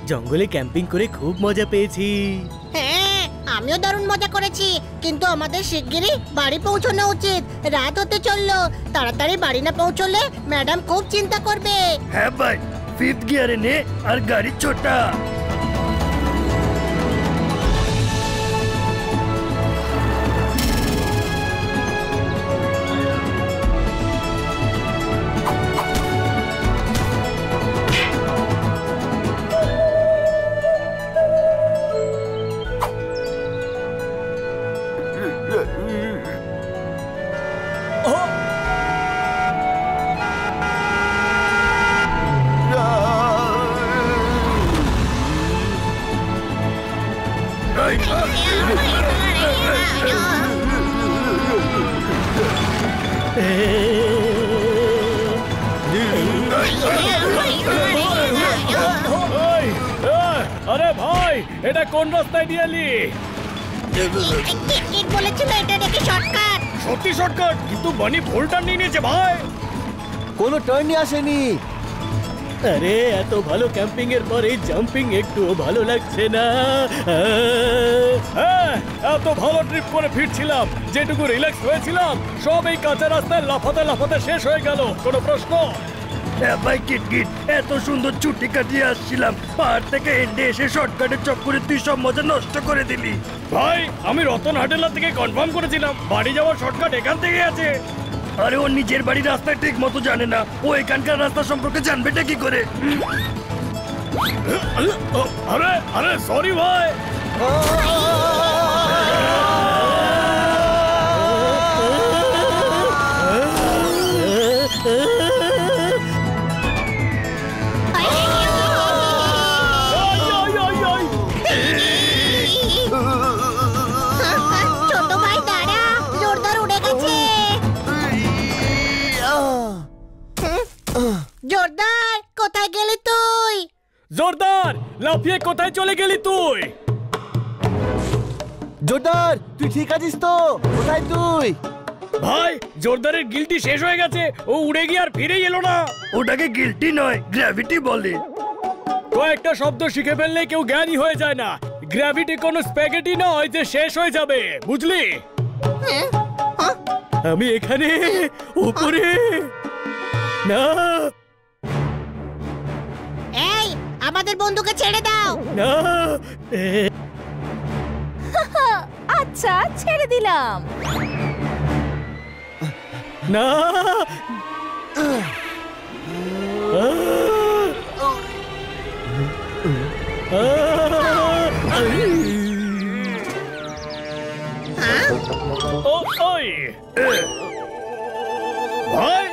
জঙ্গলে ক্যাম্পিং করে খুব মজা পেয়েছি। হ্যাঁ, আমিও দারুণ মজা করেছি, কিন্তু আমাদের শিগগিরই বাড়ি পৌঁছানো উচিত। রাত হতে চললো, তাড়াতাড়ি বাড়ি না পৌঁছলে ম্যাডাম খুব চিন্তা করবে। হ্যাঁ ভাই, 5th গিয়ারে নে আর গাড়ি ছোটা। আরে ভাই, এটা কোন রাস্তায় নিয়ে এলি? বলেছিল এটা নাকি শর্টকাট। সত্যি শর্টকাট, কিন্তু বানি ভুল টার্ন নিয়ে নিয়েছে ভাই। কোনো টার্নই আসেনি। আরে এত ভালো ক্যাম্পিং এর পরে জাম্পিং একটুও ভালো লাগছে না। এত ভালো ট্রিপ করে ফিরছিলাম, যেটুকু রিল্যাক্স হয়েছিলাম সব এই কাঁচা রাস্তায় লাফাতে লাফাতে শেষ হয়ে গেল। কোনো প্রশ্ন? ভাই কিটকিট, এত সুন্দর ছুটি কাটিয়ে আসছিলাম, পাহাড় থেকে এন্ডে এসে শর্টকাটের চক্করে তুই সব মজা নষ্ট করে দিলি। ভাই, আমি রতন হাটেলা থেকে কনফার্ম করেছিলাম বাড়ি যাওয়ার শর্টকাট এখান থেকে আছে। আরে ও নিজের বাড়ির রাস্তা ঠিক মতো জানে না, ও এখানকার রাস্তা সম্পর্কে জানবেটা কি করে? আরে আরে সরি ভাই। ছোট ভাই দাঁড়া, জোরদার উড়ে গেছে। জোরদার, কোথায় গেলি তুই? জোরদার, লাফিয়ে কোথায় চলে গেলি তুই? জোরদার, তুই ঠিক আছিস তো? কোথায় তুই? ভাই, জোরদারের গিল্টি শেষ হয়ে গেছে, ও উড়ে গিয়ে আর ফিরেই এলো না। ওটাকে গিল্টি নয়, গ্র্যাভিটি বলে। কয়েকটা শব্দ শিখে ফেললে কেউ জ্ঞানী হয়ে যায় না। গ্র্যাভিটি কোনো স্প্যাগেটি নয় যে শেষ হয়ে যাবে, বুঝলি? আমি এখানে উপরে না। এই, আমাদের বন্ধুকে ছেড়ে দাও। না, আচ্ছা, ছেড়ে দিলাম। না, ভাই,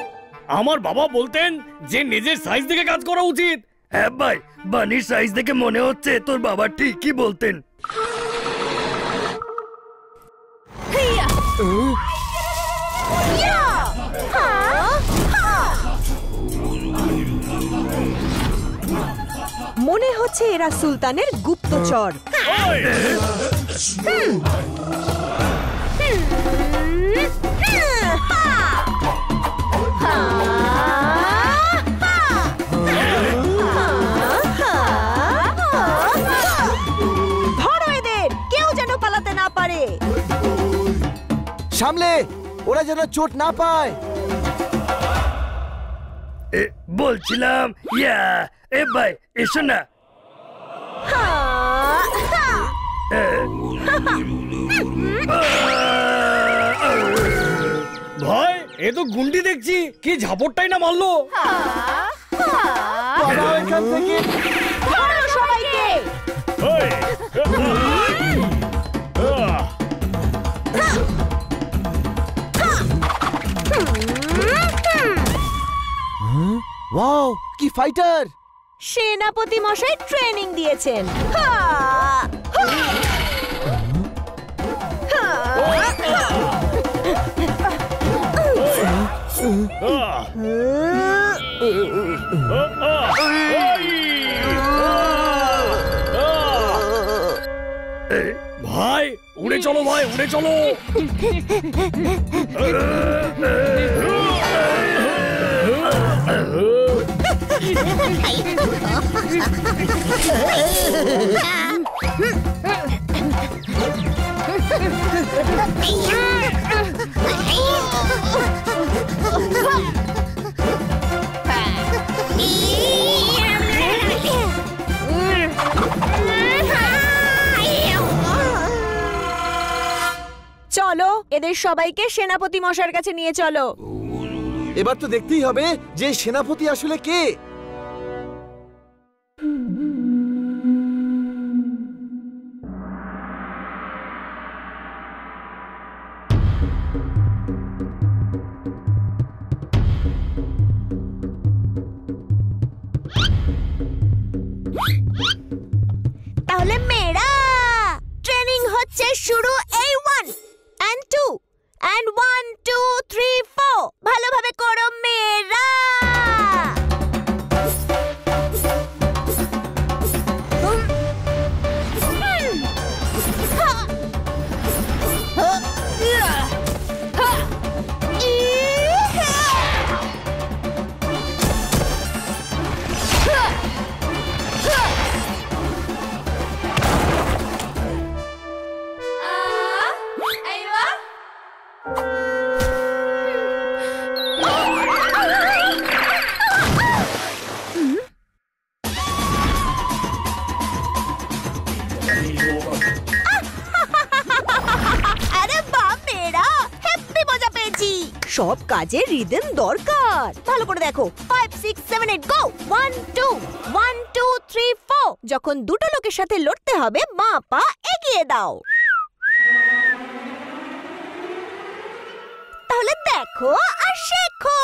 আমার বাবা বলতেন যে নিজের সাইজ দেখে কাজ করা উচিত। হ্যাঁ ভাই, বানির সাইজ দেখে মনে হচ্ছে তোর বাবা ঠিকই বলতেন। মনে হচ্ছে এরা সুলতানের গুপ্তচর। ধরো এদের, কেউ যেন পালাতে না পারে। সামলে, ওরা যেন চোট না পায়। বলছিলাম ইয়া, এ ভাই এসো না। ভাই, এ তো গুন্ডি দেখছি, কি ঝাপড়টাই না মারলো। এখান থেকে সবাইকে ওয়াও, কি ফাইটার! সেনাপতি মশাই ট্রেনিং দিয়েছেন। ভাই, উড়ে চলো ভাই, উড়ে চলো। চলো এদের সবাইকে সেনাপতি মশাইয়ের কাছে নিয়ে চলো। এবার তো দেখতেই হবে যে সেনাপতি আসলে কে। তাহলে মেয়েরা ট্রেনিং হচ্ছে শুরু। এই 1 and 2 and 1 2 3 4 ভালোভাবে করো মেয়েরা। সব কাজে রিদম দরকার। ভালো করে দেখো। 5 6 7 8 গো। 1 2 1 2 3 4। যখন দুটো লোকের সাথে লড়তে হবে মা পা এগিয়ে দাও। তাহলে দেখো আর শেখো।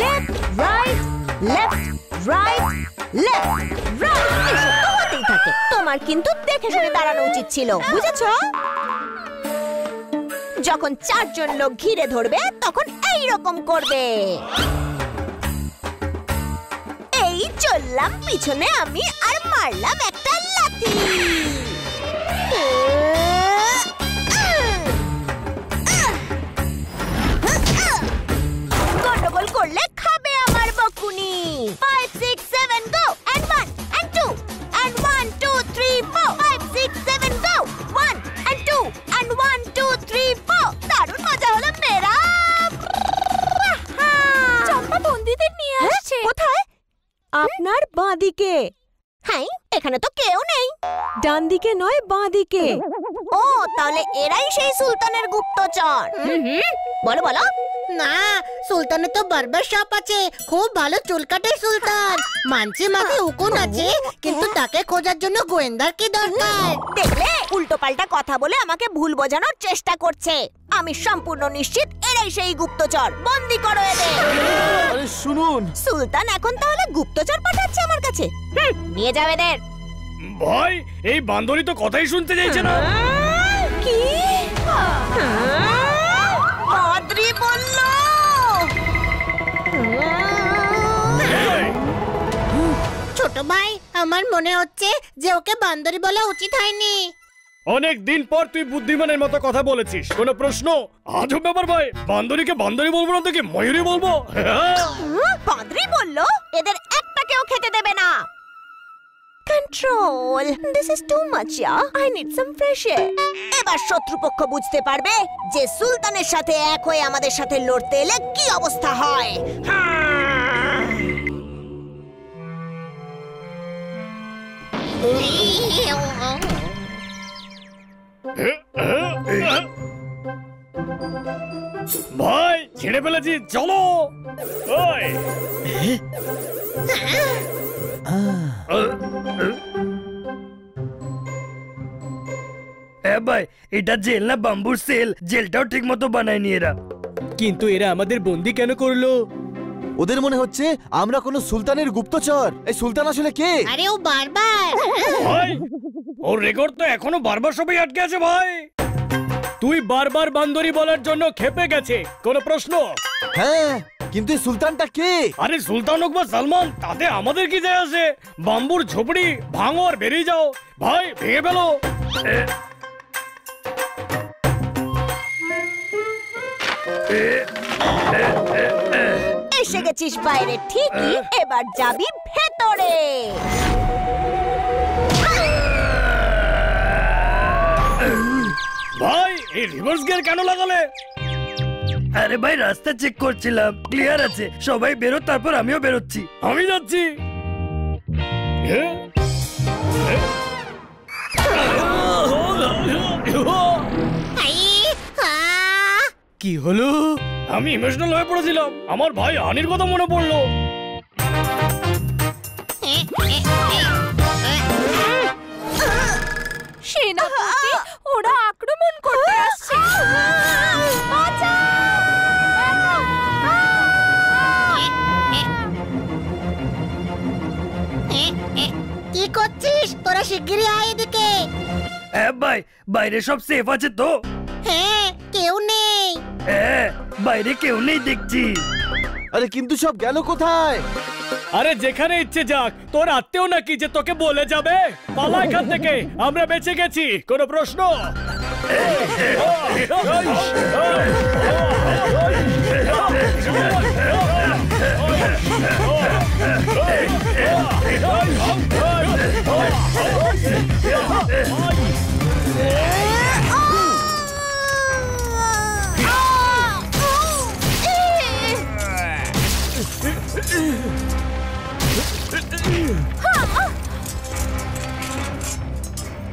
লেফট রাইট লেফট রাইট এসব তো হতেই থাকে। তোমার কিন্তু দেখে শুনে দাঁড়ানো উচিত ছিল, বুঝেছো? যখন 4 জন লোক ঘিরে ধরবে তখন এই রকম করবে। এই চললাম পিছনে আমি আর মারলাম একটা লাথি। গন্ডগোল করলে খাবে আমার বকুনি। 5 6 7 গো and 1 and 2 and 1 2 3 4 5 6 7 go 1 and 2 and 1 2 3 4। দারুণ মজা হলো মেয়েরা। চম্পা বন্দীদের নিয়ে আসছে। কোথায়? আপনার বাঁদিকে। হ্যাঁ, এখানে তো কেউ নেই। ডান দিকে নয় বাঁদিকে। ও, তাহলে এরাই সেই সুলতানের গুপ্তচর। বলো বলো। না, সুলতানের তো বারবার শপ আছে। খুব ভালো চুল কাটে সুলতান। মানছি মাঝে উকুন আছে, কিন্তু তাকে খোঁজার জন্য গোয়েন্দার কি দরকার? দেখলে, উল্টো পাল্টা কথা বলে আমাকে ভুল বোঝানোর চেষ্টা করছে। আমি সম্পূর্ণ নিশ্চিত এরাই সেই গুপ্তচর। বন্দী করো এদের। আরে শুনুন, সুলতান এখন তাহলে গুপ্তচর পাঠাচ্ছে আমার কাছে। নিয়ে যাও এদের। ভাই, এই বান্দরি তো কথাই শুনতে চাইছে না। কি? পাদ্রী বলল। ছোট ভাই, আমার মনে হচ্ছে যে ওকে বান্দরি বলা উচিত হয়নি। অনেক দিন পর তুই বুদ্ধিমানের মতো কথা বলেছিস। কোনো প্রশ্ন? আজব ব্যাপার ভাই। বান্দরিকে বান্দরি বলবো না, তোকে ময়ূরী বলবো। পাদ্রী বলল এদের একটাকেও খেতে দেবে না। Control. This is too much, yeah. I need some fresh air. এবার শত্রুপক্ষ বুঝতে পারবে যে সুলতানের সাথে এক হয়ে আমাদের সাথে লড়তে এলে কি অবস্থা হয়। ভাই, ছেড়ে ফেলেছি, চলো। ওই ভাই, এটা জেল না বাম্বুর সেল? জেলটাও ঠিক মতো বানায়নি এরা। কিন্তু এরা আমাদের বন্দি কেন করলো? ওদের মনে হচ্ছে আমরা কোনো সুলতানের গুপ্তচর। এই সুলতান আসলে কে? আরে ও বারবার। ভাই, ওর রেকর্ড তো এখনো বারবার সবাই আটকে আছে ভাই। তুই বারবার বান্দরি বলার জন্য খেপে গেছে। কোনো প্রশ্ন? হ্যাঁ, কিন্তু এই সুলতানটা কে? আরে সুলতান হোক বা সালমান, তাতে আমাদের কি যায় আসে? বাম্বুর ঝোপড়ি ভাঙো আর বেরিয়ে যাও। ভাই ভেঙে ফেলো। এসে গেছিস বাইরে ঠিকই, এবার যাবি ভেতরে। ভাই এই রিভার্স গিয়ার কেন লাগালে? আরে ভাই রাস্তা চেক করছিলাম, ক্লিয়ার আছে। সবাই বেরো, তারপর আমিও বেরোচ্ছি। আমি যাচ্ছি। কি হলো? আমি ইমোশনাল হয়ে পড়েছিলাম। আমার ভাই আনির কথা মনে পড়লো। সেনাপতি, ওরা আক্রমণ করতে আসছে। কি করছিস তোরা? শিগগিরই আয় এদিকে। হ্যাঁ ভাই, বাইরে সব সেফ আছে তো? হ্যাঁ, কেউ নেই। হ্যাঁ, বাইরে কেউ নেই দেখছি। আরে কিন্তু সব গেল কোথায়? আরে যেখানে ইচ্ছে যাক, তোর আত্মীয় নাকি যে তোকে বলে যাবে? পালা এখান থেকে, আমরা বেঁচে গেছি। কোনো প্রশ্ন?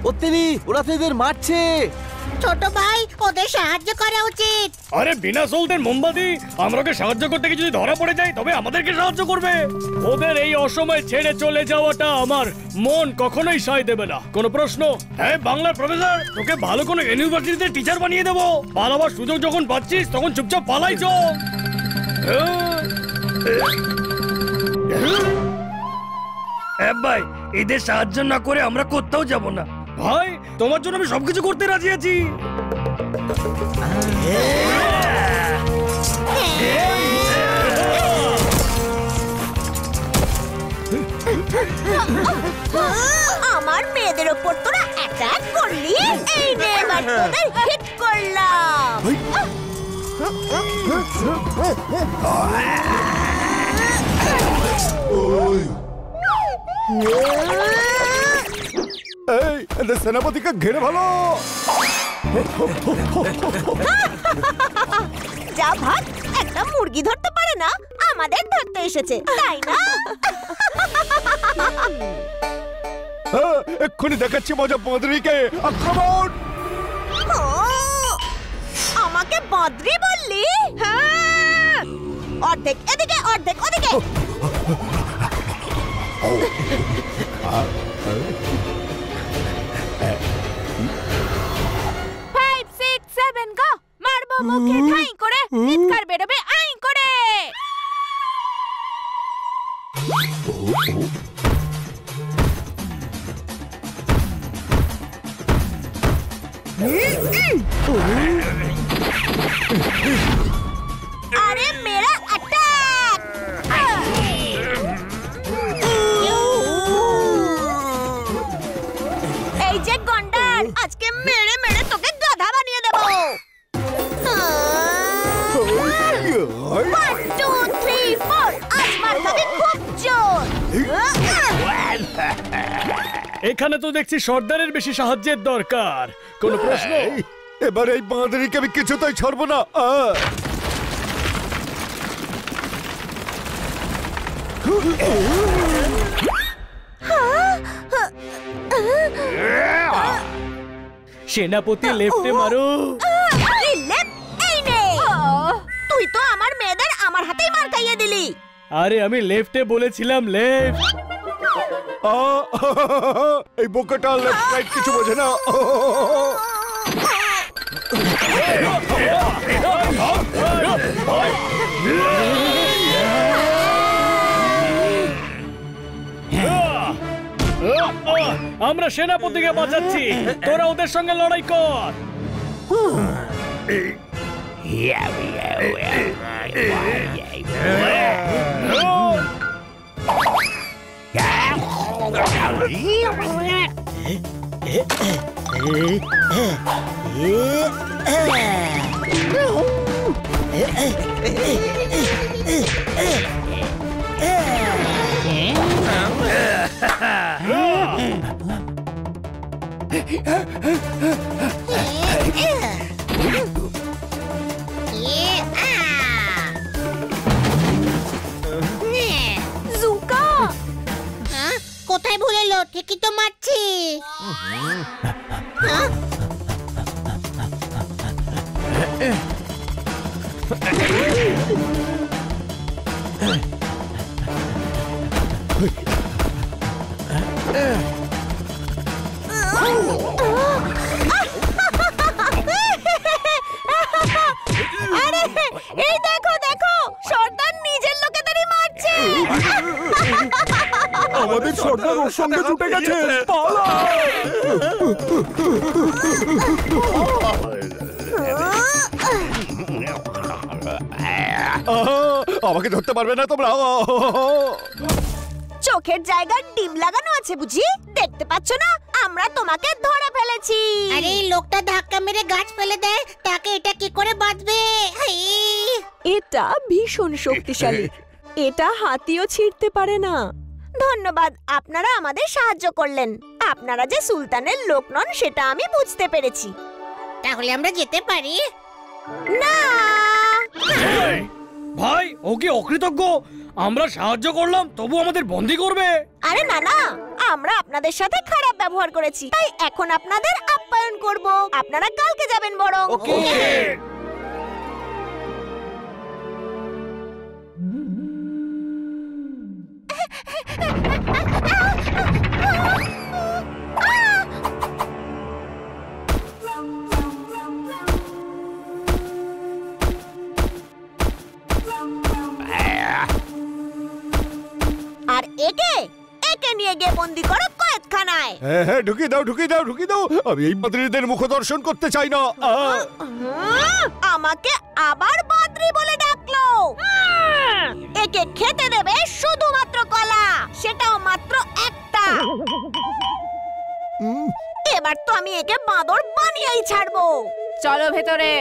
ওত্তেরি, ওরা তো এদের মারছে। ছোট ভাই, ওদের সাহায্য করা উচিত। আরে বিনা সলতের মোমবাতি, আমরা ওকে সাহায্য করতে গিয়ে যদি ধরা পড়ে যায় তবে আমাদেরকে সাহায্য করবে। ওদের এই অসময়ে ছেড়ে চলে যাওয়াটা আমার মন কখনোই সায় দেবে না। কোনো প্রশ্ন? হ্যাঁ বাংলার প্রফেসর, তোকে ভালো কোনো ইউনিভার্সিটিতে টিচার বানিয়ে দেবো। পালাবার সুযোগ যখন পাচ্ছিস তখন চুপচাপ পালাই চল। হ্যাঁ ভাই, এদের সাহায্য না করে আমরা কোথাও যাব না। ভাই তোমার জন্য আমি সবকিছু করতে রাজি আছি। আমার মেয়েদের ওপর তোরা অ্যাটাক করলি, এই নে এবার তোদের হিট করলাম। এই এদের সেনাপতিকে ঘিরে ভালো। যা ভাগ, একটা মুরগি ধরতে পারে না, আমাদের ধরতে এসেছে, তাই না? এক্ষুনি দেখাচ্ছি মজা। বদরিকে আক্রমণ। আমাকে বদ্রি বললি? হ্যাঁ, অর্ধেক এদিকে অর্ধেক ওদিকে। 5, 6, 7 গো, মারবো মুখে ঠাই করে, চিৎকার বেরোবে আই করে। আরে মেরা অ্যাটাক! এই যে গন্ডার, আজকে মেরে মেরে তোকে গাধা বানিয়ে দেবো। 1, 2, 3, 4, আজ মার খাবি খুব জোর। এখানে তো দেখছি সর্দারের বেশি সাহায্যের দরকার। কোনো প্রশ্ন? এবার এই বাঁদরিকে আমি কিছুতেই ছাড়বো না। সেনাপতি লেফটে মারো। এই লেফট, এই নে। তুই তো আমার মেয়েদের আমার হাতেই মার খাইয়ে দিলি। আরে আমি লেফটে বলেছিলাম, লেফট। এই বোকাটা লেফট রাইট কিছু বোঝে না। আমরা সেনাপতিকে বাঁচাচ্ছি, তোরা ওদের সঙ্গে লড়াই কর। জুকা হ্যাঁ? কোথায় ভুল এলো? ঠিকই তো মারছি। হ্যাঁ? আরে এই দেখো দেখো, সর্দার নিজের লোকেদেরই মারছে। আমাদের সর্দার ওর সঙ্গে ছুটে গেছে। পালা! আমাকে ধরতে পারবে না তোমরা। চোখের জায়গায় ডিম লাগানো আছে বুঝি? দেখতে পাচ্ছ না আমরা তোমাকে ধরে ফেলেছি। আরে এই লোকটা ধাক্কা মেরে গাছ ফেলে দেয়, তাকে এটা কি করে বাঁচবে? এটা ভীষণ শক্তিশালী, এটা হাতিও ছিঁড়তে পারে না। ধন্যবাদ, আপনারা আমাদের সাহায্য করলেন। আপনারা যে সুলতানের লোক নন সেটা আমি বুঝতে পেরেছি। তাহলে আমরা যেতে পারি? না, ভাই ও কি অকৃতজ্ঞ? আমরা সাহায্য করলাম তবু আমাদের বন্দি করবে? আরে না না, আমরা আপনাদের সাথে খারাপ ব্যবহার করেছি, তাই এখন আপনাদের আপ্যায়ন করব। আপনারা কালকে যাবেন বরং। ওকে। আর একে একে নিয়ে গিয়ে বন্দি করো কয়েদখানায়। হ্যাঁ হ্যাঁ, ঢুকিয়ে দাও ঢুকিয়ে দাও ঢুকিয়ে দাও। আমি এই বাদরিদের মুখ দর্শন করতে চাই না। আমাকে আবার বাদরি বলে ডাকলো। একে খেতে দেবে শুধুমাত্র কলা, সেটাও মাত্র একটা। এবার তো আমি একে বাঁদর বানিয়েই ছাড়বো। চলো ভেতরে।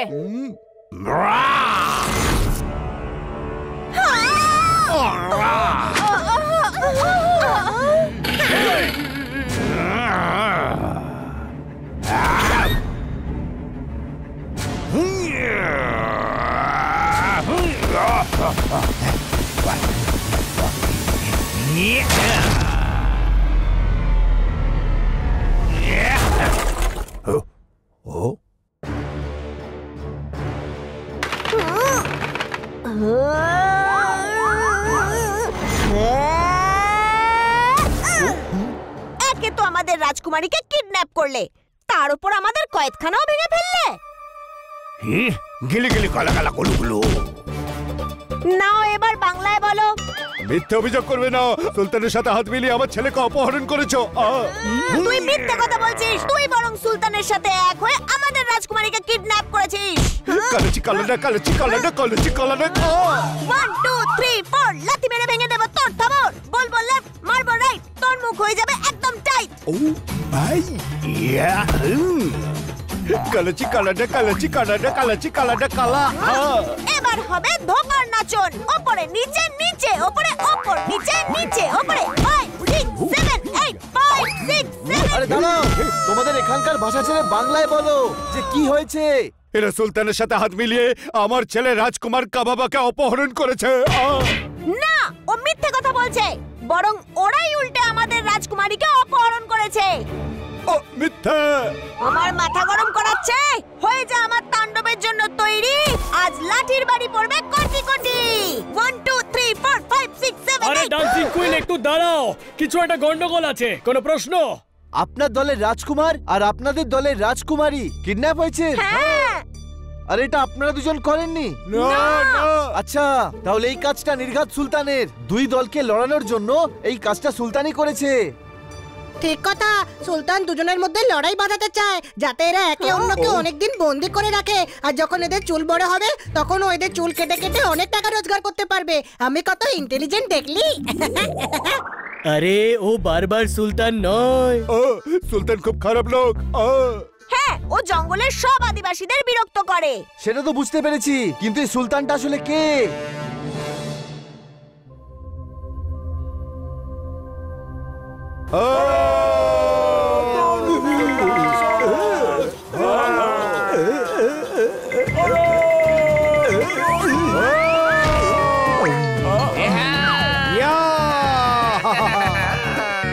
একে তো আমাদের রাজকুমারীকে কিডন্যাপ করলে, তার উপর আমাদের কয়েদখানাও ভেঙে ফেললে। গিলি গিলি কালা কালা গুলু গুলু। নাও এবার বাংলায় বলো। মিথ্যে অভিযোগ করবে না। সুলতানের সাথে হাত মিলিয়ে আমার ছেলেকে অপহরণ করেছো। তুই মিথ্যে কথা বলছিস। তুই বরং সুলতানের সাথে এক হয়ে আমাদের রাজকুমারীকে কিডন্যাপ করেছিস। কালেচি কালাডা কালেচি কালাডা কালেচি কালাডা। 1 2 3 4 লাথি মেরে ভেঙে দেব তোর থাবর। বলবো লেফট, মারবো রাইট, তোর মুখ হয়ে যাবে একদম টাইট। ও ভাই ইয়া। কালেচি কালাডা কালেচি কালাডা কালেচি কালাডা কালা। এবার হবে ধোকার নাচন। ওপরে নিচে নিচে ওপরে ওপর নিচে নিচে ওপরে। 5 6 7 8 5 6 7। আরে দাঁড়াও, তোমাদের এখানকার ভাষা ছেড়ে বাংলায় বলো যে কি হয়েছে। এরা সুলতানের সাথে হাত মিলিয়ে আমার ছেলে রাজকুমার কাবাবাকে অপহরণ করেছে। না, ও মিথ্যে কথা বলছে। বরং ওরাই উল্টে আমাদের রাজকুমারীকে অপহরণ করেছে। ও মিথ্যা। আমার মাথা গরম করাচ্ছে। হয়ে যা আমার তাণ্ডবের জন্য তৈরি। আজ লাঠির বাড়ি পড়বে কোটি কোটি। 1 2 3 4 5 6 7 আরে 8। ডান্সিং কুইন একটু দাঁড়াও, কিছু একটা গন্ডগোল আছে। কোনো প্রশ্ন? আপনার দলের রাজকুমার আর আপনাদের দলের রাজকুমারী কিডন্যাপ হয়েছে। হ্যাঁ, আর এটা আপনারা দুজন করেননি? না না। আচ্ছা, তাহলে এই কাজটা নির্ঘাত সুলতানের। দুই দলকে লড়ানোর জন্য এই কাজটা সুলতানই করেছে। ঠিক কথা, সুলতান দুজনের মধ্যে লড়াই বাঁধাতে চায় যাতে এরা একে অন্যকে অনেকদিন বন্দি করে রাখে, আর যখন এদের চুল বড় হবে তখন ও এদের চুল কেটে কেটে অনেক টাকা রোজগার করতে পারবে। আমি কত ইন্টেলিজেন্ট দেখলি? আরে ও বারবার সুলতান নয়। সুলতান খুব খারাপ লোক। হ্যাঁ, ও জঙ্গলের সব আদিবাসীদের বিরক্ত করে। সেটা তো বুঝতে পেরেছি, কিন্তু এই সুলতানটা আসলে কে?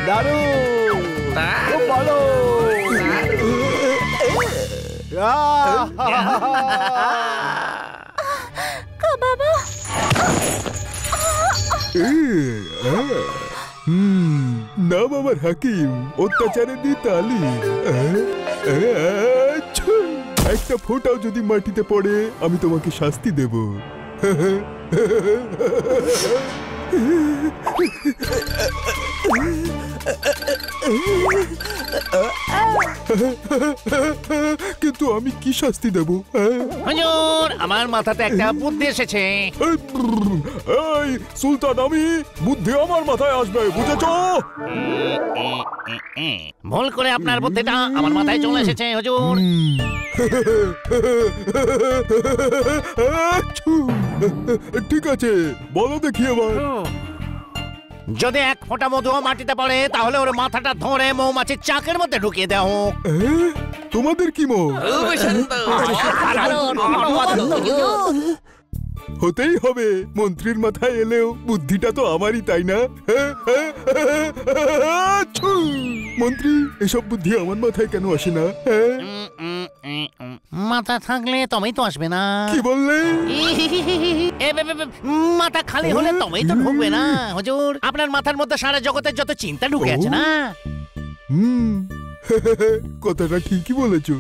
দারুণ, খুব ভালো। বাবা, নাম আমার হাকিম, অত্যাচারে দি তালি। একটা ফোঁটাও যদি মাটিতে পড়ে আমি তোমাকে শাস্তি দেব। কিন্তু আমি কি শাস্তি দেব? হুজুর, আমার মাথাতে একটা বুদ্ধি এসেছে। এই সুলতান, আমি বুদ্ধি আমার মাথায় আসবে, বুঝেছো? ভুল করে আপনার বুদ্ধিটা আমার মাথায় চলে এসেছে হুজুর। ঠিক আছে, বলো দেখি এবার। যদি এক ফোঁটা মধুও মাটিতে পড়ে তাহলে ওর মাথাটা ধরে মৌমাছির চাকের মধ্যে ঢুকিয়ে দেওয়া হোক। তোমাদের কি মত? হতেই হবে, মন্ত্রীর মাথায় এলেও বুদ্ধিটা তো আমারই, তাই না? মন্ত্রী, এসব বুদ্ধি আমার মাথায় কেন আসে না? মাথা থাকলে তবেই তো আসবে না। কি বললে? মাথা খালি হলে তবেই তো ঢুকবে না হুজুর। আপনার মাথার মধ্যে সারা জগতের যত চিন্তা ঢুকে আছে না। কথাটা ঠিকই বলেছো।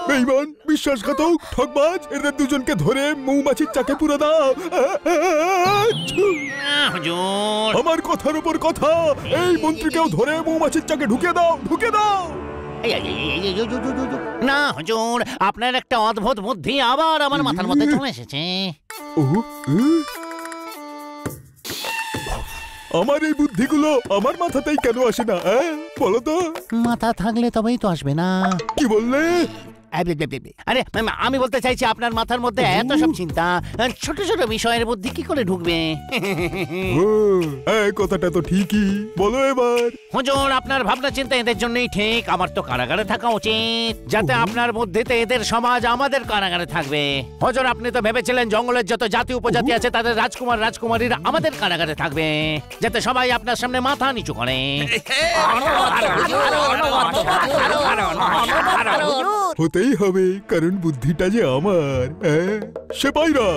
বেঈমান, বিশ্বাসঘাতক, ঠকবাজ, এদের দুজনকে ধরে মৌমাছির চাকে পুরো দাও। হুজুর, আমার কথার উপর কথা, এই মন্ত্রীকেও ধরে মৌমাছির চাকে ঢুকে দাও, ঢুকে দাও। না হুজুর, আপনার একটা অদ্ভুত বুদ্ধি আবার আমার মাথার মধ্যে চলে এসেছে। আমার এই বুদ্ধিগুলো আমার মাথাতেই কেন আসে না? বলো তো। মাথা থাকলে তবেই তো আসবে না। কি বললে? আরে আমি বলতে চাইছি আপনার মাথার মধ্যে এত সব চিন্তা, ছোট ছোট বিষয়ের বুদ্ধি কি করে ঢুকবে? কথাটা তো ঠিকই, বলো এবার। হুজুর, আপনার ভাবনা চিন্তা এদের জন্যই ঠিক। আমার তো কারাগারে থাকা উচিত, যাতে আপনার বুদ্ধিতে এদের সমাজ আমাদের কারাগারে থাকবে। হুজুর, আপনি তো ভেবেছিলেন জঙ্গলের যত জাতি উপজাতি আছে তাদের রাজকুমার রাজকুমারীরা আমাদের কারাগারে থাকবে, যাতে সবাই আপনার সামনে মাথা নিচু করে। হতেই হবে, কারণ বুদ্ধিটা যে আমার। সেপাইরা,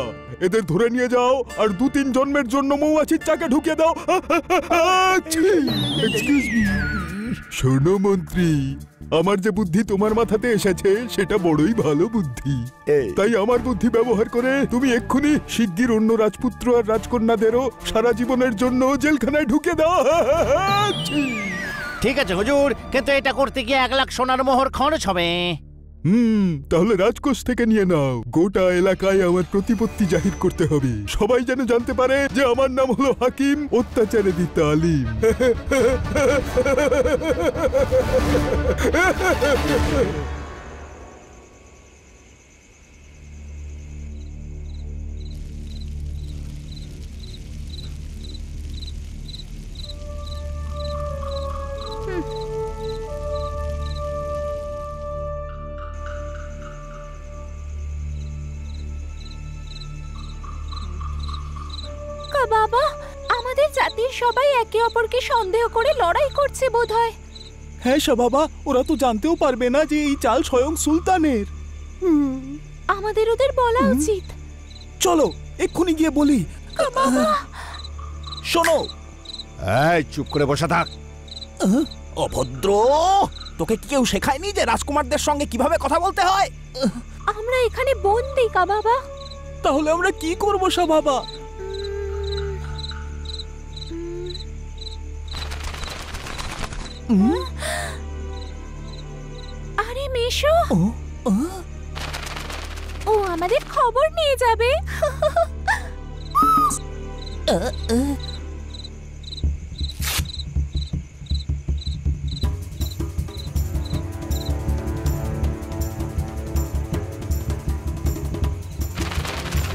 এদের ধরে নিয়ে যাও আর 2-3 জন্মের জন্য মৌমাছির চাকে ঢুকিয়ে দাও। Excuse me. শোনো মন্ত্রী, আমার যে বুদ্ধি তোমার মাথাতে এসেছে সেটা বড়ই ভালো বুদ্ধি। তাই আমার বুদ্ধি ব্যবহার করে তুমি এক্ষুনি শিগগির অন্য রাজপুত্র আর রাজকন্যাদেরও সারা জীবনের জন্য জেলখানায় ঢুকে দাও। ঠিক আছে হুজুর, কিন্তু এটা করতে গিয়ে 1 লাখ সোনার মোহর খরচ হবে। তাহলে রাজকোষ থেকে নিয়ে নাও। গোটা এলাকায় আমার প্রতিপত্তি জাহির করতে হবে, সবাই যেন জানতে পারে যে আমার নাম হলো হাকিম, অত্যাচারে দি তালিম। বাবা, আমাদের জাতির সবাই একে অপরকে সন্দেহ করে লড়াই করছে বোধহয়। হ্যাঁ বাবা, ওরা তো জানতেও পারবে না যে এই চাল স্বয়ং সুলতানের। আমাদের ওদের বলা উচিত। চলো এক্ষুনি গিয়ে বলি। শোনো, এই চুপ করে বসে থাক। অভদ্র, তোকে কি কেউ শেখায়নি যে রাজকুমারদের সঙ্গে কিভাবে কথা বলতে হয়? আমরা এখানে বন্দি বাবা। তাহলে আমরা কি করবো বাবা? আরে মেশো, ও আমাদের খবর নিয়ে যাবে।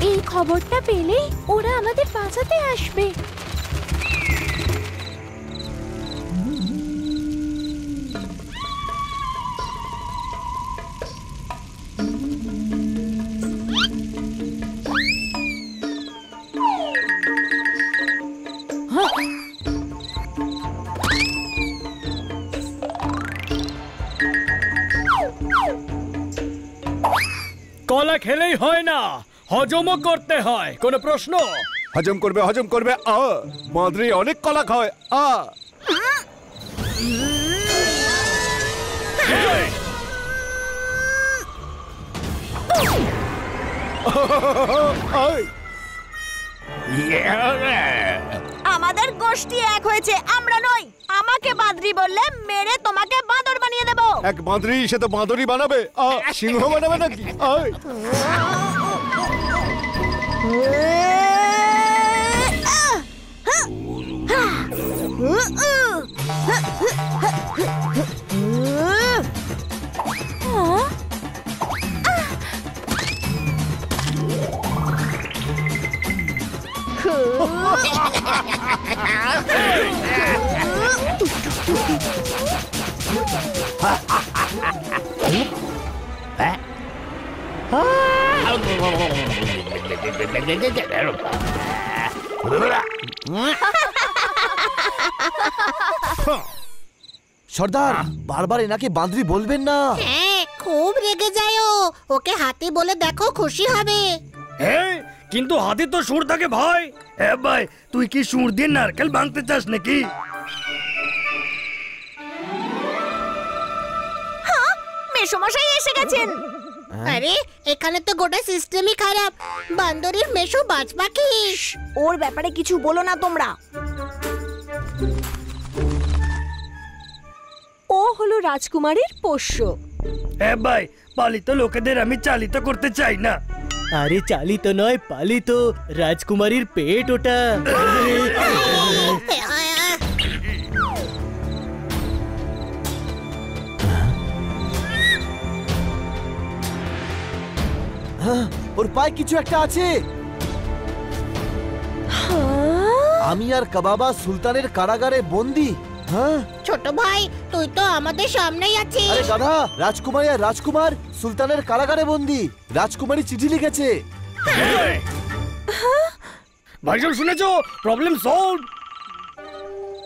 এই খবরটা পেলে ওরা আমাদের বাঁচাতে আসবে। কলা খেলেই হয় না, হজমও করতে হয়। কোনো প্রশ্ন? হজম করবে হজম করবে। মাদ্রি অনেক কলা খায়। আমাদের গোষ্ঠী এক হয়েছে, আমরা নই। আমাকে বাঁদরি বললে মেরে তোমাকে বাঁদর বানিয়ে দেব। এক মাদ্রি সে তো বাঁদরই বানাবে, সিংহ বানাবে নাকি? সর্দার, বারবার এনাকে বাঁদরি বলবেন না। হ্যাঁ, খুব রেগে যায় ও। ওকে হাতি বলে দেখো, খুশি হবে। হ্যাঁ, কিন্তু হাতি তো সুর থাকে ভাই। হ্যাঁ ভাই, তুই কি সুর দিয়ে নারকেল ভাঙতে চাস নাকি? মেশোমশাই এসে গেছেন। আরে, এখানে তো গোটা সিস্টেমই খারাপ। বান্দরের মেশো বাঁচবা কি? ওর ব্যাপারে কিছু বলো না তোমরা। ও হলো রাজকুমারীর পোষ্য। হ্যাঁ ভাই, পালিত লোকেদের আমি চালিত করতে চাই না। আরে চালিত নয়, পালিত। রাজকুমারীর পেট ওটা। ওর পায়ে কিছু একটা আছে। আমি আর কাবাবা সুলতানের কারাগারে বন্দি। হ্যাঁ ছোট ভাই, তুই তো আমাদের সামনেই আছিস। আরে গাধা, রাজকুমারী আর রাজকুমার সুলতানের কারাগারে বন্দি। রাজকুমারী চিঠি লিখেছে। ভাইজান শুনেছো? Problem solve.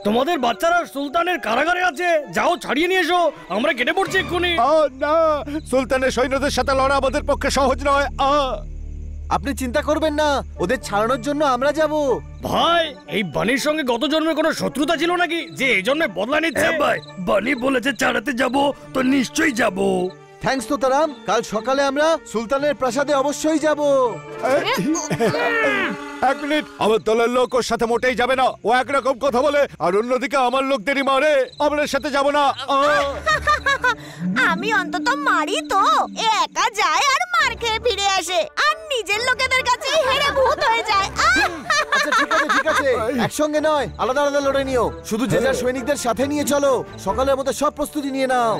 তোমাদের বাচ্চারা সুলতানের কারাগারে আছে। যাও ছাড়িয়ে নিয়ে এসো, আমরা কেটে পড়ছি এক্ষুনি। না, সুলতানের সৈন্যদের সাথে লড়া আমাদের পক্ষে সহজ নয়। আপনি চিন্তা করবেন না, ওদের ছাড়ানোর জন্য আমরা যাব। ভাই, এই বানির সঙ্গে গত জন্মে কোনো শত্রুতা ছিল নাকি যে এই জন্মে বদলা নিচ্ছে? হ্যাঁ ভাই, বানি বলেছে চালাতে যাব, তো নিশ্চয়ই যাব। থ্যাঙ্কস তোতারাম। কাল সকালে আমরা সুলতানের প্রাসাদে অবশ্যই যাব। এক মিনিট, আমার দলের লোক ওর সাথে মোটেই যাবে না। ও একরকম কথা বলে আর অন্যদিকে আমার লোকদেরই মারে। আমরা সাথে যাব না। আমি অন্তত মারি তো। এ একা যায় আর মার খেয়ে ফিরে আসে, আর নিজের লোকেদের কাছে হেরে ভূত হয়ে যায়। আচ্ছা ঠিক আছে ঠিক আছে, একসঙ্গে নয়, আলাদা আলাদা লড়ে নিও। শুধু যে যার সৈনিকদের সাথে নিয়ে চলো। সকালের মধ্যে সব প্রস্তুতি নিয়ে নাও।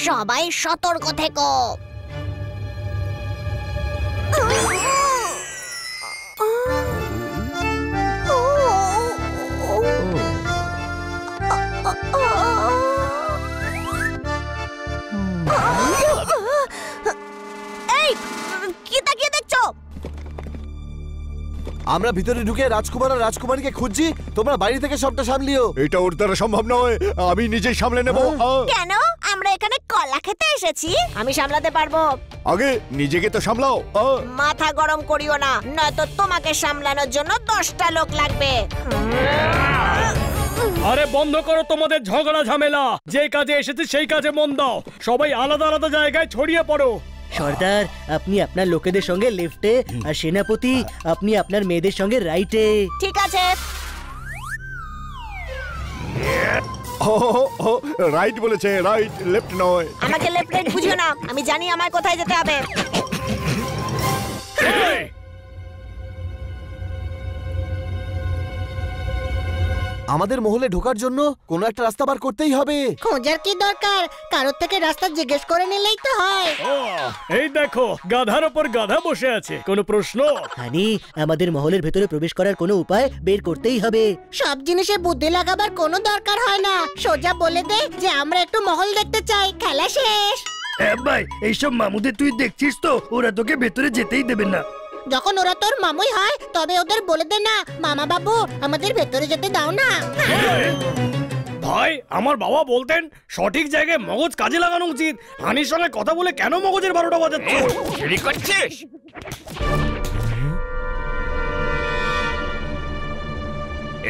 সবাই সতর্ক থেকো। এই কি তাকিয়ে দেখছো? আমরা ভিতরে ঢুকে রাজকুমার আর রাজকুমারীকে খুঁজছি, তোমরা বাইরে থেকে সবটা সামলিও। এটা ওর দ্বারা সম্ভব নয়, আমি নিজেই সামলে নেব। কেন? আমরা এখানে কলা খেতে এসেছি, আমি সামলাতে পারবো। আগে নিজেকে তো সামলাও। মাথা গরম করিও না, নয়তো তোমাকে সামলানোর জন্য 10টা লোক লাগবে। আরে বন্ধ করো তোমাদের ঝগড়া ঝামেলা, যে কাজে এসেছে সেই কাজে মন দাও। সবাই আলাদা আলাদা জায়গায় ছড়িয়ে পড়ো। সর্দার, আপনি আপনার লোকেদের সঙ্গে লেফটে, আর সেনাপতি আপনি আপনার মেয়েদের সঙ্গে রাইটে। ঠিক আছে। রাইট বলেছে, রাইট, লেফট নয়। আমাকে লেফট রাইট বুঝিও না, আমি জানি আমার কোথায় যেতে হবে। আমাদের মহলে ঢোকার জন্য কোনো একটা রাস্তা বার করতেই হবে। খোঁজার কি দরকার, কারোর থেকে রাস্তা জিজ্ঞেস করে নিলেই তো হয়। এই দেখো, গাধার ওপর গাধা বসে আছে। কোনো প্রশ্ন? হানি, আমাদের মহলের ভেতরে প্রবেশ করার কোনো উপায় বের করতেই হবে। সব জিনিসে বুদ্ধি লাগাবার কোনো দরকার হয় না, সোজা বলে দে যে আমরা একটু মহল দেখতে চাই, খেলা শেষ। ভাই, এইসব মামুদের তুই দেখছিস তো, ওরা তোকে ভেতরে যেতেই দেবে না। যখন ওরা তোর মামুই হয় তবে ওদের বলে দে না, মামা বাবু আমাদের ভেতরে যেতে দাও না। ভাই, আমার বাবা বলতেন সঠিক জায়গায় মগজ কাজে লাগানো উচিত। হানির সঙ্গে কথা বলে কেন মগজের 12টা বাজাচ্ছ? চুরি করছিস?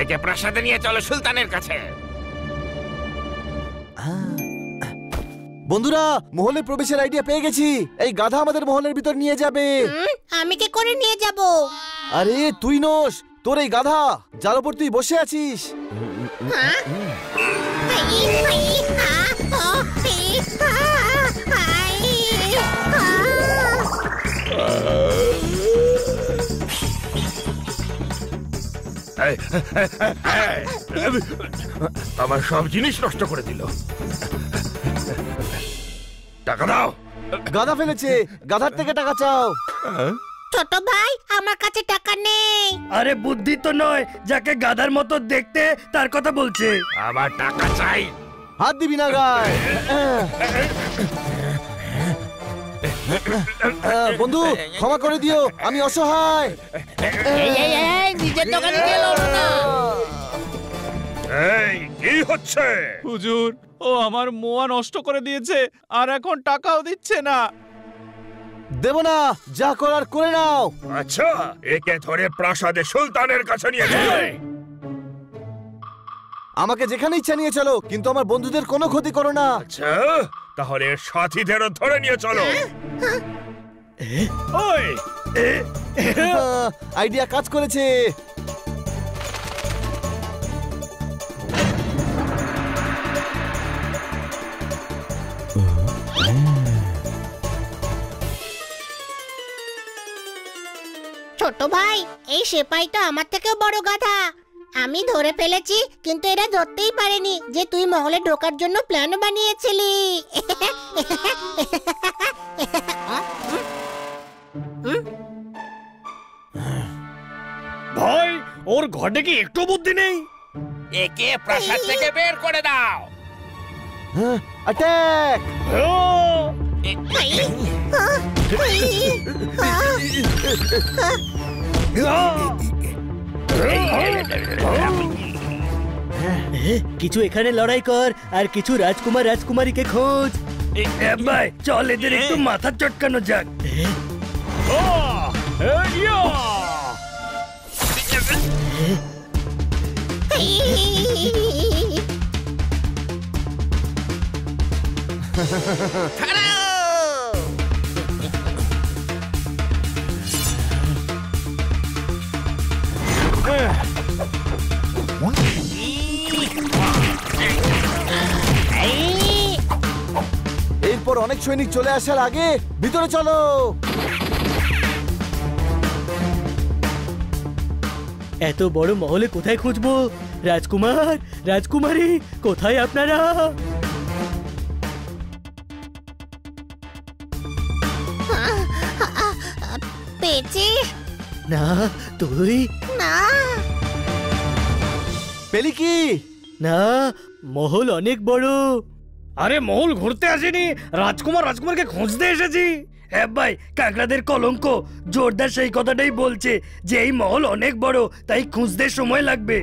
একে প্রাসাদে নিয়ে চলো সুলতানের কাছে। বন্ধুরা, মহলে প্রবেশের আইডিয়া পেয়ে গেছি। এই গাধা আমাদের মহলের ভিতর নিয়ে যাবে। আমি কি করে নিয়ে যাব? আরে তুই নোস, তোর এই গাধা যার উপর তুই বসে আছিস। আমার সব জিনিস নষ্ট করে দিল। টাকা দাও। গাধা ফেলেছে, গাধার থেকে টাকা চাও। ছোট ভাই, আমার কাছে টাকা নেই। আরে বুদ্ধি তো নয়, যাকে গাধার মতো দেখতে তার কথা বলছে। আবার টাকা চাই? হাত দিবি না গায়ে। বন্ধু, ক্ষমা করে দিও, আমি অসহায়। নিজের দোকানে গিয়ে লড়ো না। এই কি হচ্ছে? হুজুর, ও আমার মোয়া নষ্ট করে দিয়েছে আর এখন টাকাও দিচ্ছে না। দেব না, যা করার করে নাও। আচ্ছা, একে ধরে প্রাসাদে সুলতানের কাছে নিয়ে যাও। আমাকে যেখানে ইচ্ছা নিয়ে চলো, কিন্তু আমার বন্ধুদের কোনো ক্ষতি করো না। আচ্ছা, তাহলে সাথীদেরও ধরে নিয়ে চলো। ওই আইডিয়া কাজ করেছে। ছোট ভাই, এই সেপাইটা আমার থেকেও বড় গাধা। আমি ধরে ফেলেছি, কিন্তু এরা ধরতেই পারেনি যে তুই মহলে ঢোকার জন্য প্ল্যান বানিয়েছিলি। ভাই, ওর ঘটে কি একটু বুদ্ধি নেই? একে প্রাসাদ থেকে বের করে দাও। অ্যাটাক! কিছু এখানে লড়াই কর, আর কিছু রাজকুমার রাজকুমারীকে খোঁজ। ভাই, চল এদের একটু মাথা চটকানো যাক। এরপর অনেক সৈনিক চলে আসার আগে ভিতরে চলো। এত বড় মহলে কোথায় খুঁজবো? রাজকুমার রাজকুমারী কোথায় আপনারা? পেয়েছিস? না তুই না। পেলি কি? না, মহল অনেক বড়। আরে মহল ঘুরতে আসিনি, রাজকুমারকে খুঁজতে এসেছি। হ্যাঁ ভাই, কাকড়াদের কলঙ্ক জোরদার সেই কথাটাই বলছে যে এই মহল অনেক বড়, তাই খুঁজতে সময় লাগবে।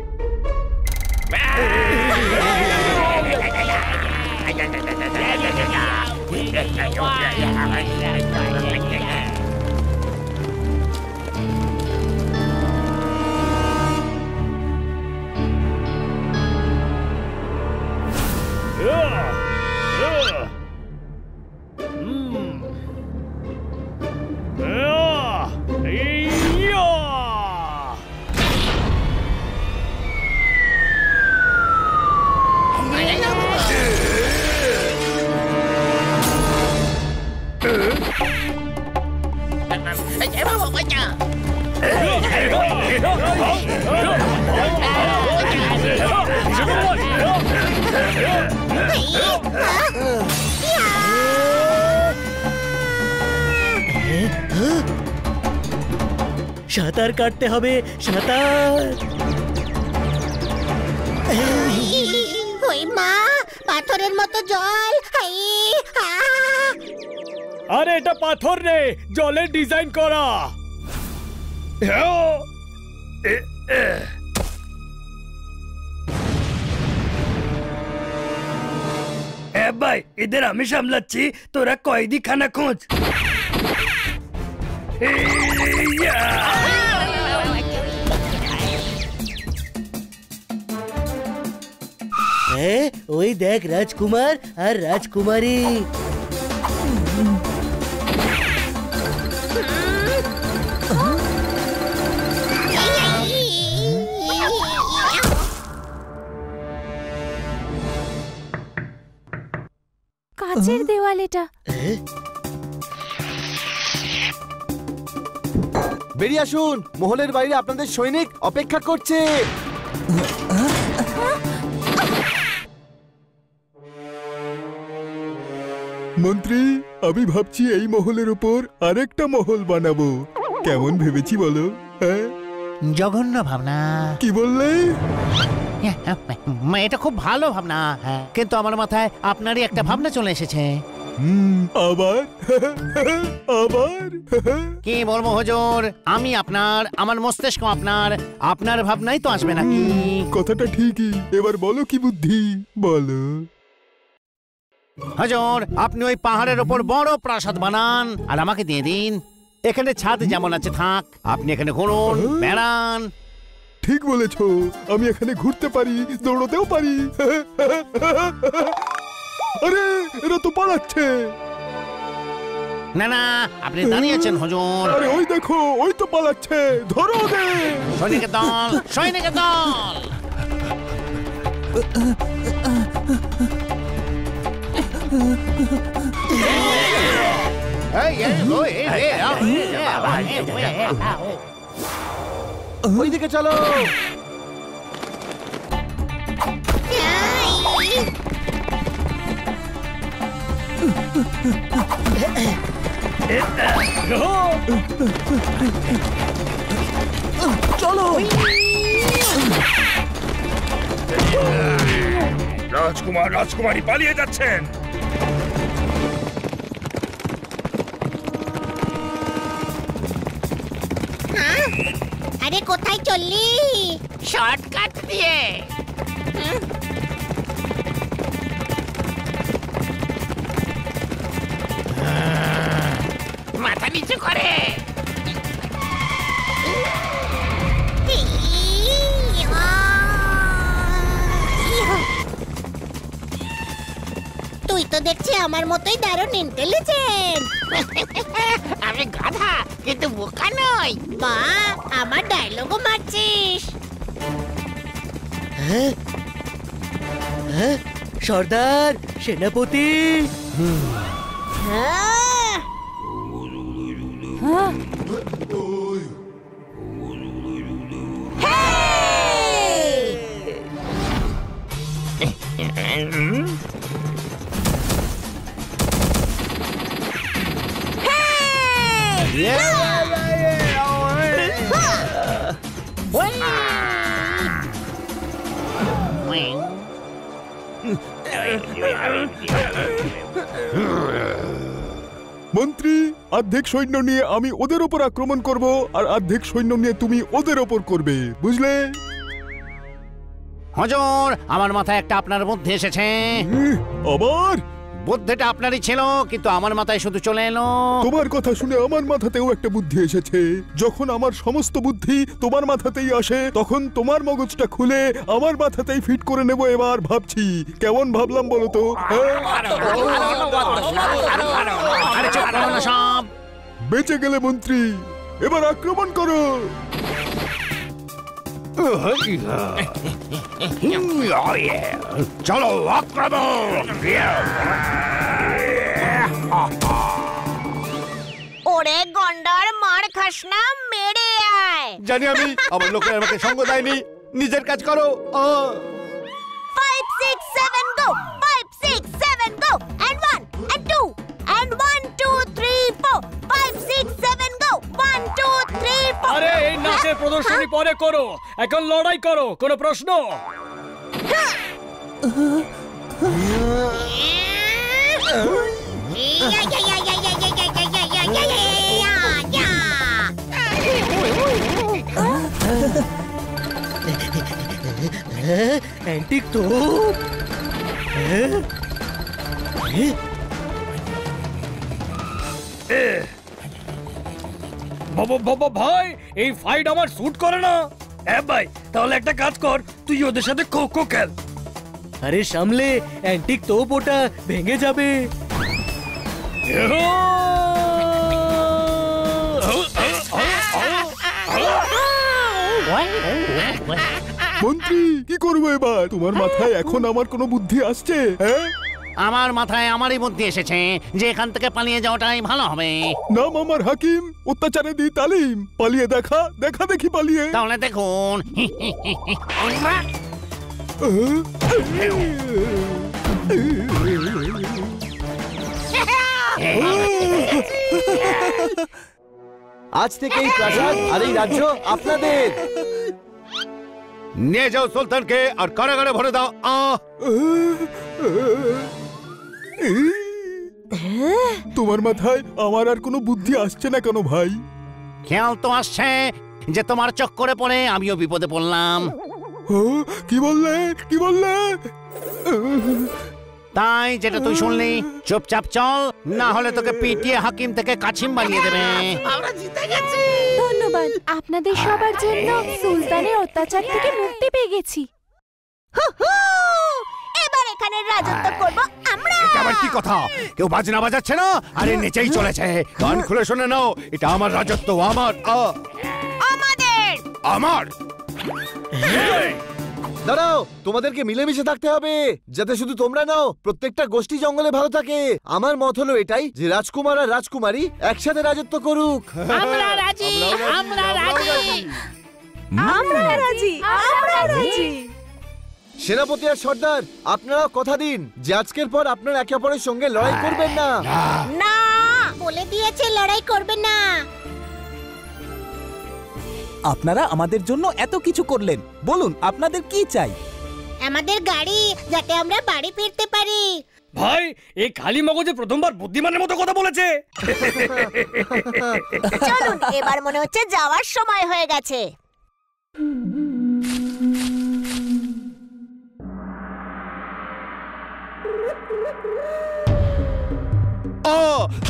সাঁতার কাটতে হবে, সাঁতার। ওই মা, পাথরের মতো জল। আরে এটা পাথর রে, জলের ডিজাইন করা। হ্যাঁ ভাই, এদের আমি সামলাচ্ছি, তোরা কয়েদি খানা খোঁজ। ওই দেখ রাজকুমার আর রাজকুমারী। কাচের দেওয়াল এটা। বেরিয়ে আসুন, মহলের বাইরে আপনাদের সৈনিক অপেক্ষা করছে। মন্ত্রী, আমি ভাবছি এই মহলের উপর আরেকটা মহল বানাবো। কেমন ভেবেছি বলো? হ্যাঁ, জঘন্য ভাবনা। কি বললে? এটা খুব ভালো ভাবনা, কিন্তু আমার মাথায় আপনারই একটা ভাবনা চলে এসেছে। আবার আবার কি বলবো হুজুর, আমি আপনার, আমার মস্তিষ্ক আপনার, আপনার ভাবনাই তো আসবে নাকি? কথাটা ঠিকই, এবার বলো কি বুদ্ধি বলো। হুজুর, আপনি ওই পাহাড়ের ওপর বড় প্রাসাদ বানান আর আমাকে দিয়ে দিন। এখানে ছাদ যেমন আছে থাক, আপনি এখানে ঘুরুন, বেড়ান। ঠিক বলেছো, আমি এখানে ঘুরতে পারি, দৌড়তেও পারি। আরে এরা তো পালাচ্ছে। না না, আপনি দাঁড়িয়েছেন হুজুর। আরে ওই দেখো, ওই তো পালাচ্ছে, ধরো ওদের। সৈনিকের দল, সৈনিকের দল। ওইদিকে চলো। চলো। রাজকুমারী পালিয়ে যাচ্ছেন। আরে কোথায় চললি? শর্টকাট দিয়ে। মাথা নিচু করে। তুই তো দেখছি আমার মতোই দারুণ ইন্টেলিজেন্ট। আমি গাধা কিন্তু বোকা নই। মা, আমার ডায়লগও মারছিস। সর্দার, সেনাপতি। মন্ত্রী, অর্ধেক সৈন্য নিয়ে আমি ওদের ওপর আক্রমণ করব, আর অর্ধেক সৈন্য নিয়ে তুমি ওদের ওপর করবে, বুঝলে? হুজুর, আমার মাথায় একটা আপনার বুদ্ধি এসেছে। আবার? বুদ্ধিটা আপনারই ছিল, কিন্তু আমার মাথায় শুধু চলে এলো। তোমার কথা শুনে আমার মাথাতেও একটা বুদ্ধি এসেছে। যখন আমার সমস্ত বুদ্ধি তোমার মাথাতেই আসে, তখন তোমার মগজটা খুলে আমার মাথাতেই ফিট করে নেব। এবার ভাবছি কেমন ভাবলাম বলো তো? বেঁচে গেলে মন্ত্রী, এবার আক্রমণ করো। চলো আক্রমণ! ওরে গন্ডার, মার খাস না, মেরে আয়। জানি আমি, আমার লোকের আমাকে সঙ্গ দেয়নি। নিজের কাজ করো। 5 6 7 go, 5 6 7 go, and 1 and 2 and 1 2 3 4, 5 6 7 go, 1 2 3 4। আরে এই নাচের প্রদর্শনী পরে করো, এখন লড়াই করো, কোনো প্রশ্ন? অ্যান্টিক তো বাবা ভাই, এই ফাইট আমার স্যুট করে না। হ্যাঁ ভাই, তাহলে একটা কাজ কর, তুই ওদের সাথে খো খো খেল। আরে সামলে, অ্যান্টিক তো ওটা ভেঙে যাবে। মন্ত্রী, কি করবো এবার? তোমার মাথায় এখন আমার কোনো বুদ্ধি আসছে? হ্যাঁ, আমার মাথায় আমারই বুদ্ধি এসেছে যে এখান থেকে পালিয়ে যাওয়াটাই ভালো হবে। নাম আমার হাকিম, অত্যাচারে দিই তালিম। পালিয়ে দেখা, দেখা দেখি পালিয়ে। তাহলে দেখুন। আজ থেকে এই প্রাসাদ আর এই রাজ্য আপনাদের। নিয়ে যাও সুলতানকে আর কারাগারে ভরে দাও। তোমার মাথায় আমার আর কোনো বুদ্ধি আসছে না কেন ভাই? খেয়াল তো আসছে যে তোমার চক্করে পড়ে আমিও বিপদে পড়লাম। কি বললে, কি বললে? তাই যেটা তুই শুনলি, চুপচাপ চল, না হলে তোকে পিটিয়ে হাকিম থেকে কাছিম বানিয়ে দেবে। আমরা জিতে গেছি। ধন্যবাদ, আপনাদের সবার জন্য সুলতানের অত্যাচার থেকে মুক্তি পেয়ে গেছি। এবার এখানে রাজত্ব করব আমরা। এটা আবার কি কথা? কেউ বাজনা বাজাচ্ছে না? আরে নিচেই চলেছে। কান খুলে শুনে নাও, এটা আমার রাজত্ব, আমার। আমাদের। আমার। দাঁড়াও, তোমাদেরকে মিলেমিশে থাকতে হবে, যাতে শুধু তোমরা নাও, প্রত্যেকটা গোষ্ঠী জঙ্গলে ভালো থাকে। আমার মত হলো এটাই যে রাজকুমার আর রাজকুমারী একসাথে রাজত্ব করুক। আমরা রাজি, আমরা রাজি, আমরা রাজি, আমরা রাজি। সেনাপতি আর সর্দার, আপনারা কথা দিন যে আজকের পর আপনারা একে অপরের সঙ্গে লড়াই করবেন না। না, বলে দিয়েছে লড়াই করবে না। আপনারা আমাদের জন্য এত কিছু করলেন, বলুন আপনাদের কি চাই? আমাদের গাড়ি, যাতে আমরা বাড়ি ফিরতে পারি। ভাই, এই খালি মগজে প্রথমবার বুদ্ধিমানের মতো কথা বলেছে। চলুন, এবার মনে হচ্ছে যাওয়ার সময় হয়ে গেছে।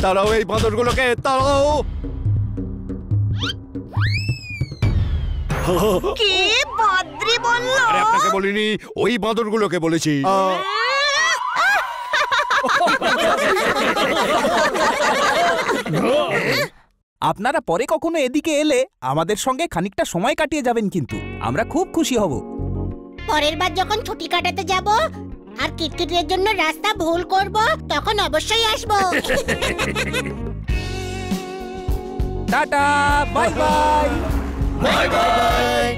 তারাও এই বাঁদরগুলোকে, তারাও। কি বদ্রি বললো? আরে আপনাকে বলিনি, ওই বাঁদরগুলোকে বলেছি। আপনারা পরে কখনো এদিকে এলে আমাদের সঙ্গে খানিকটা সময় কাটিয়ে যাবেন, কিন্তু আমরা খুব খুশি হব। পরের বার যখন ছুটি কাটাতে যাব আর কিটকিটের জন্য রাস্তা ভুল করব, তখন অবশ্যই আসবো। Tata, bye bye. Bye bye.